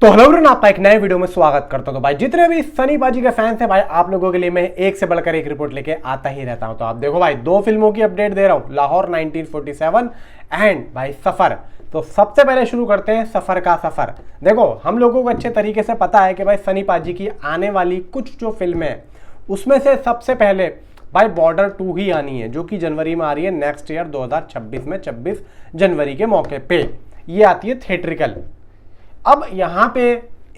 तो hello everyone, आपका एक नए वीडियो में स्वागत करता हूं। तो भाई जितने भी सनी पाजी के फैंस हैं भाई, आप लोगों के लिए मैं एक से बढ़कर एक रिपोर्ट लेके आता ही रहता हूं। तो आप देखो भाई, दो फिल्मों की अपडेट दे रहा हूं, लाहौर 1947 एंड भाई सफर। तो सबसे पहले शुरू करते हैं सफर का सफर। देखो, हम लोगों को अच्छे तरीके से पता है कि भाई सनी पाजी की आने वाली कुछ जो फिल्में हैं उसमें से सबसे पहले भाई बॉर्डर 2 ही आनी है, जो कि जनवरी में आ रही है नेक्स्ट ईयर 2026 में, 26 जनवरी के मौके पे ये आती है थिएट्रिकल। अब यहाँ पे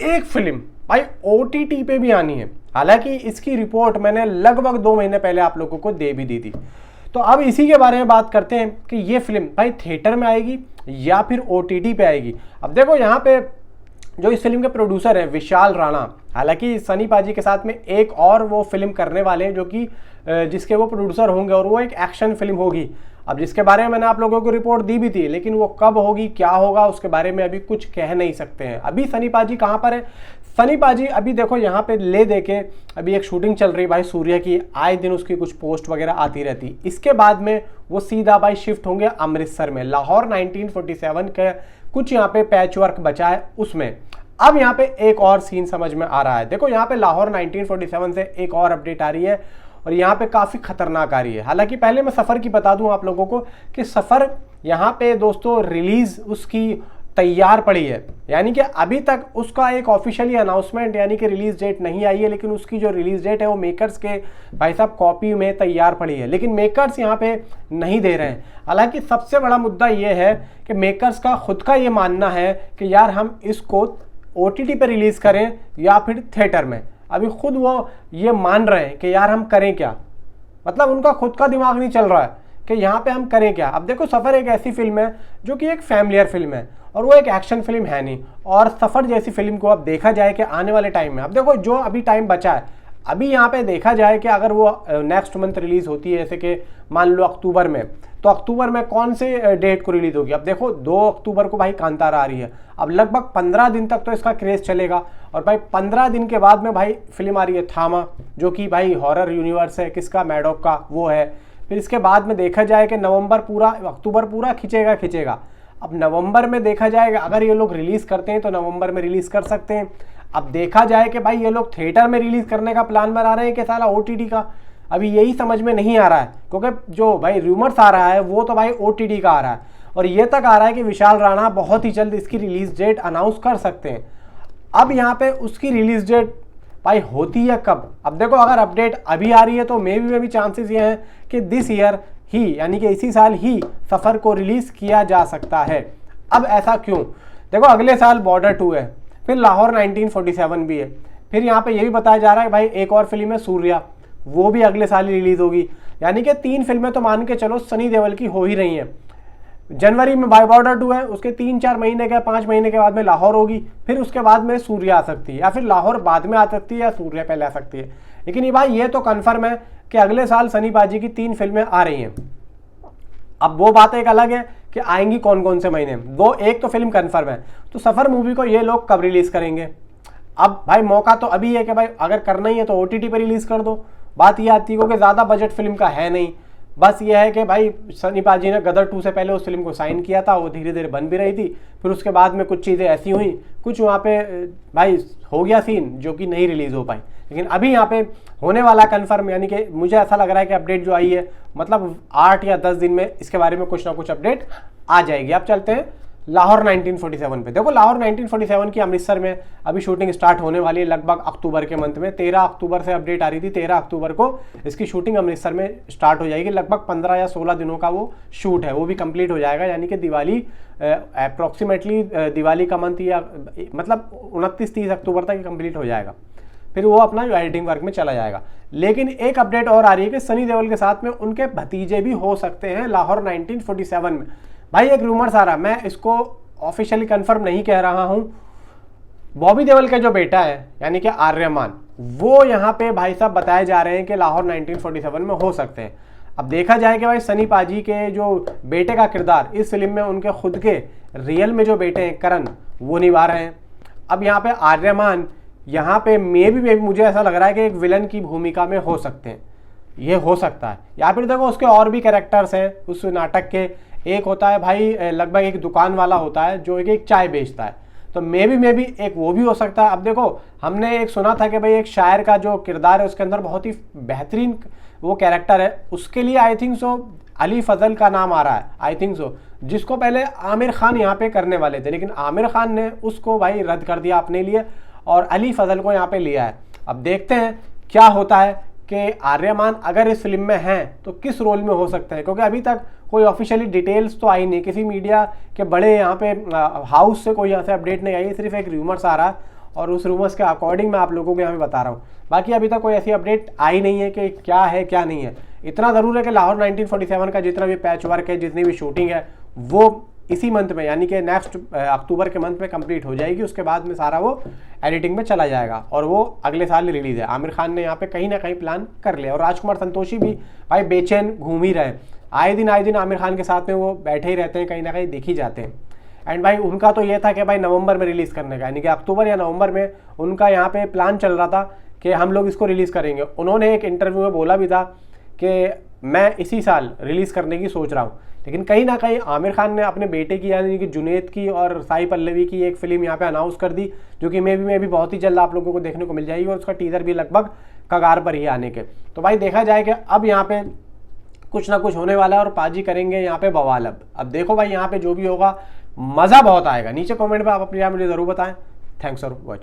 एक फिल्म भाई OTT पे भी आनी है, हालांकि इसकी रिपोर्ट मैंने लगभग 2 महीने पहले आप लोगों को दे भी दी थी। तो अब इसी के बारे में बात करते हैं कि ये फिल्म भाई थिएटर में आएगी या फिर OTT पे आएगी। अब देखो, यहाँ पे जो इस फिल्म के प्रोड्यूसर है विशाल राणा, हालांकि सनी पाजी के साथ में एक और वो फिल्म करने वाले हैं जो कि जिसके वो प्रोड्यूसर होंगे, और वो एक एक्शन फिल्म होगी। अब जिसके बारे में मैंने आप लोगों को रिपोर्ट दी भी थी, लेकिन वो कब होगी, क्या होगा, उसके बारे में अभी कुछ कह नहीं सकते हैं। अभी सनी पाजी कहाँ पर है? सनी पाजी अभी देखो यहाँ पे ले दे के अभी एक शूटिंग चल रही भाई सूर्य की, आए दिन उसकी कुछ पोस्ट वगैरह आती रहती। इसके बाद में वो सीधा भाई शिफ्ट होंगे अमृतसर में। लाहौर 1947 के कुछ यहाँ पे पैच वर्क बचा है उसमें। अब यहाँ पे एक और सीन समझ में आ रहा है। देखो, यहाँ पे लाहौर 1947 से एक और अपडेट आ रही है और यहाँ पे काफ़ी खतरनाक आ रही है। हालांकि पहले मैं सफ़र की बता दूं आप लोगों को कि सफ़र यहाँ पे दोस्तों रिलीज़ उसकी तैयार पड़ी है, यानी कि अभी तक उसका एक ऑफिशियली अनाउंसमेंट यानी कि रिलीज डेट नहीं आई है, लेकिन उसकी जो रिलीज डेट है वो मेकर्स के भाई साहब कॉपी में तैयार पड़ी है, लेकिन मेकर्स यहाँ पे नहीं दे रहे हैं। हालांकि सबसे बड़ा मुद्दा ये है कि मेकर्स का खुद का ये मानना है कि यार हम इसको OTT पे रिलीज़ करें या फिर थिएटर में। अभी खुद वो ये मान रहे हैं कि यार हम करें क्या, मतलब उनका खुद का दिमाग नहीं चल रहा है कि यहाँ पे हम करें क्या। अब देखो, सफ़र एक ऐसी फिल्म है जो कि एक फैमिलियर फिल्म है और वो एक एक्शन फिल्म है नहीं, और सफ़र जैसी फिल्म को अब देखा जाए कि आने वाले टाइम में, अब देखो जो अभी टाइम बचा है, अभी यहाँ पे देखा जाए कि अगर वो नेक्स्ट मंथ रिलीज़ होती है, जैसे कि मान लो अक्टूबर में, तो अक्टूबर में कौन से डेट को रिलीज़ होगी? अब देखो 2 अक्टूबर को भाई कांतारा आ रही है। अब लगभग 15 दिन तक तो इसका क्रेज़ चलेगा, और भाई 15 दिन के बाद में भाई फिल्म आ रही है थामा, जो कि भाई हॉरर यूनिवर्स है, किसका, मैडॉक का वो है। फिर इसके बाद में देखा जाए कि नवंबर पूरा, अक्टूबर पूरा खिंचेगा। अब नवंबर में देखा जाएगा अगर ये लोग रिलीज़ करते हैं तो नवंबर में रिलीज़ कर सकते हैं। अब देखा जाए कि भाई ये लोग थिएटर में रिलीज़ करने का प्लान बना रहे हैं कि साला OTT का, अभी यही समझ में नहीं आ रहा है, क्योंकि जो भाई रूमर्स आ रहा है वो तो भाई OTT का आ रहा है, और ये तक आ रहा है कि विशाल राणा बहुत ही जल्द इसकी रिलीज़ डेट अनाउंस कर सकते हैं। अब यहाँ पे उसकी रिलीज़ डेट भाई होती है कब? अब देखो, अगर अपडेट अभी आ रही है तो मे भी चांसेस ये हैं कि दिस ईयर ही, यानी कि इसी साल ही सफ़र को रिलीज़ किया जा सकता है। अब ऐसा क्यों? देखो, अगले साल बॉर्डर 2 है, फिर लाहौर 1947 भी है, फिर यहाँ पे ये भी बताया जा रहा है भाई एक और फिल्म है सूर्या, वो भी अगले साल ही रिलीज़ होगी। यानी कि 3 फिल्में तो मान के चलो सनी देओल की हो ही रही हैं। जनवरी में बाय बॉर्डर 2 है, उसके 3-4 महीने के 5 महीने के बाद में लाहौर होगी, फिर उसके बाद में सूर्या आ सकती है, या फिर लाहौर बाद में आ सकती है या सूर्या पहले आ सकती है। लेकिन ये भाई ये तो कन्फर्म है कि अगले साल सनी पाजी की 3 फिल्में आ रही हैं। अब वो बात एक अलग है कि आएंगी कौन कौन से महीने, वो एक तो फिल्म कन्फर्म है। तो सफ़र मूवी को ये लोग कब रिलीज़ करेंगे? अब भाई मौका तो अभी है कि भाई अगर करना ही है तो OTT पर रिलीज़ कर दो। बात ये आती है क्योंकि ज़्यादा बजट फिल्म का है नहीं, बस ये है कि भाई सनी पाजी ने गदर 2 से पहले उस फिल्म को साइन किया था, वो धीरे धीरे बन भी रही थी, फिर उसके बाद में कुछ चीज़ें ऐसी हुई, कुछ वहाँ पे भाई हो गया सीन जो कि नहीं रिलीज़ हो पाई। लेकिन अभी यहाँ पे होने वाला कन्फर्म, यानी कि मुझे ऐसा लग रहा है कि अपडेट जो आई है मतलब 8 या 10 दिन में इसके बारे में कुछ ना कुछ अपडेट आ जाएगी। अब चलते हैं लाहौर 1947 पे। देखो, लाहौर 1947 की अमृतसर में अभी शूटिंग स्टार्ट होने वाली है लगभग अक्टूबर के मंथ में। 13 अक्टूबर से अपडेट आ रही थी, 13 अक्टूबर को इसकी शूटिंग अमृतसर में स्टार्ट हो जाएगी। लगभग 15 या 16 दिनों का वो शूट है, वो भी कंप्लीट हो जाएगा, यानी कि दिवाली अप्रॉक्सीमेटली दिवाली का मंथ या मतलब 29-30 अक्टूबर तक कंप्लीट हो जाएगा। फिर वो अपना जो एडिटिंग वर्क में चला जाएगा। लेकिन एक अपडेट और आ रही है कि सनी देओल के साथ में उनके भतीजे भी हो सकते हैं लाहौर 1947 में। भाई एक रूमर्स आ रहा है, मैं इसको ऑफिशियली कंफर्म नहीं कह रहा हूं। बॉबी देओल का जो बेटा है यानी कि आर्यमान, वो यहाँ पे भाई साहब बताए जा रहे हैं कि लाहौर 1947 में हो सकते हैं। अब देखा जाए कि भाई सनी पाजी के जो बेटे का किरदार इस फिल्म में उनके खुद के रियल में जो बेटे हैं करण, वो निभा रहे हैं। अब यहाँ पे आर्यमान यहाँ पे मे भी मुझे ऐसा लग रहा है कि एक विलन की भूमिका में हो सकते हैं, ये हो सकता है। या फिर देखो उसके और भी कैरेक्टर्स हैं उस नाटक के। एक होता है भाई लगभग एक दुकान वाला होता है जो एक चाय बेचता है, तो मे बी एक वो भी हो सकता है। अब देखो, हमने एक सुना था कि भाई एक शायर का जो किरदार है उसके अंदर बहुत ही बेहतरीन वो कैरेक्टर है, उसके लिए I think so Ali Fazal का नाम आ रहा है, आई थिंक सो, जिसको पहले आमिर खान यहाँ पे करने वाले थे, लेकिन आमिर खान ने उसको भाई रद्द कर दिया अपने लिए और अली फजल को यहाँ पे लिया है। अब देखते हैं क्या होता है कि आर्यमान अगर इस फिल्म में हैं तो किस रोल में हो सकते हैं, क्योंकि अभी तक कोई ऑफिशियली डिटेल्स तो आई नहीं, किसी मीडिया के बड़े यहाँ पे हाउस से कोई यहाँ से अपडेट नहीं आई, सिर्फ एक रूमर्स आ रहा है और उस रूमर्स के अकॉर्डिंग मैं आप लोगों को यहाँ पे बता रहा हूँ। बाकी अभी तक कोई ऐसी अपडेट आई नहीं है कि क्या है क्या नहीं है। इतना ज़रूर है कि लाहौर 1947 का जितना भी पैच वर्क है, जितनी भी शूटिंग है, वो इसी मंथ में यानी कि नेक्स्ट अक्टूबर के मंथ में कंप्लीट हो जाएगी। उसके बाद में सारा वो एडिटिंग में चला जाएगा और वो अगले साल रिलीज है। आमिर खान ने यहाँ पे कहीं ना कहीं प्लान कर लिया और राजकुमार संतोषी भी भाई बेचैन घूम ही रहे, आए दिन आमिर खान के साथ में वो बैठे ही रहते हैं, कहीं ना कहीं दिख ही जाते हैं। एंड भाई उनका तो ये था कि भाई नवंबर में रिलीज़ करने का, यानी कि अक्टूबर या नवंबर में उनका यहाँ पे प्लान चल रहा था कि हम लोग इसको रिलीज़ करेंगे। उन्होंने एक इंटरव्यू में बोला भी था कि मैं इसी साल रिलीज़ करने की सोच रहा हूँ, लेकिन कहीं ना कहीं आमिर खान ने अपने बेटे की यानी कि जुनैद की और साई पल्लवी की एक फिल्म यहाँ पे अनाउंस कर दी, जो कि मे भी बहुत ही जल्द आप लोगों को देखने को मिल जाएगी और उसका टीज़र भी लगभग कगार पर ही आने के। तो भाई देखा जाए कि अब यहाँ पे कुछ ना कुछ होने वाला है और पाजी करेंगे यहाँ पे बवाल। अब देखो भाई यहाँ पे जो भी होगा मज़ा बहुत आएगा। नीचे कमेंट में आप अपनी राय मुझे ज़रूर बताएं। Thanks for watching.